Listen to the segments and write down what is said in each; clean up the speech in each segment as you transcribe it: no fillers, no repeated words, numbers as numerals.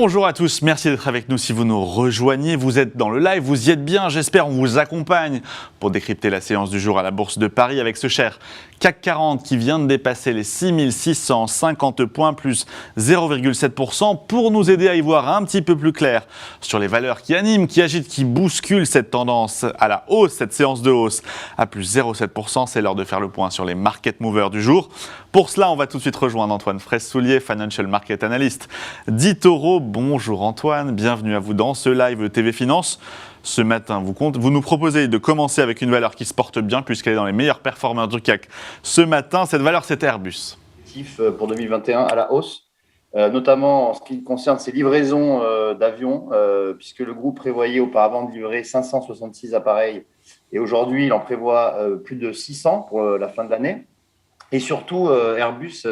Bonjour à tous, merci d'être avec nous. Si vous nous rejoignez, vous êtes dans le live, vous y êtes bien, j'espère, on vous accompagne pour décrypter la séance du jour à la Bourse de Paris avec ce cher CAC 40 qui vient de dépasser les 6650 points, plus 0,7%, pour nous aider à y voir un petit peu plus clair sur les valeurs qui animent, qui agitent, qui bousculent cette tendance à la hausse, cette séance de hausse à plus 0,7%. C'est l'heure de faire le point sur les market movers du jour. Pour cela, on va tout de suite rejoindre Antoine Fraisse-Soulier, Financial Market Analyst d'eToro. Bonjour Antoine, bienvenue à vous dans ce live TV Finance. Ce matin, vous nous proposez de commencer avec une valeur qui se porte bien puisqu'elle est dans les meilleurs performeurs du CAC. Ce matin, cette valeur, c'est Airbus. Pour 2021 à la hausse, notamment en ce qui concerne ses livraisons d'avions, puisque le groupe prévoyait auparavant de livrer 566 appareils et aujourd'hui, il en prévoit plus de 600 pour la fin de l'année. Et surtout, Airbus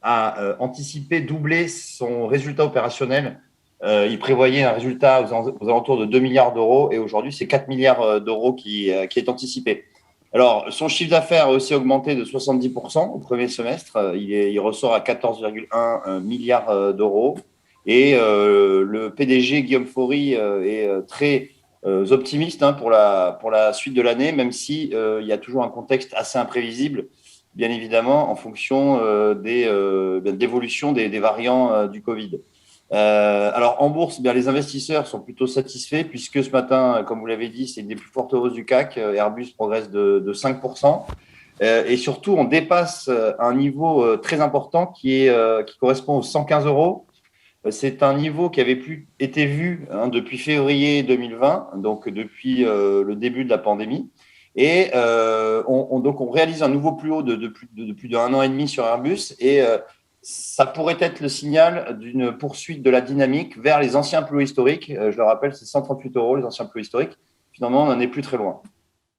a anticipé doubler son résultat opérationnel. Il prévoyait un résultat aux alentours de 2 milliards d'euros et aujourd'hui, c'est 4 milliards d'euros qui est anticipé. Alors, son chiffre d'affaires a aussi augmenté de 70% au premier semestre. Il ressort à 14,1 milliards d'euros. Et le PDG, Guillaume Faury, est très optimiste pour la suite de l'année, même si il y a toujours un contexte assez imprévisible, bien évidemment, en fonction de l'évolution des variants du Covid. Alors en bourse, les investisseurs sont plutôt satisfaits puisque ce matin, comme vous l'avez dit, c'est une des plus fortes hausses du CAC. Airbus progresse de 5%. Et surtout, on dépasse un niveau très important qui correspond aux 115 euros. C'est un niveau qui avait plus été vu depuis février 2020, donc depuis le début de la pandémie. Et donc on réalise un nouveau plus haut de plus d'un an et demi sur Airbus et ça pourrait être le signal d'une poursuite de la dynamique vers les anciens plus hauts historiques. Je le rappelle, c'est 138 euros les anciens plus hauts historiques. Finalement, on n'en est plus très loin.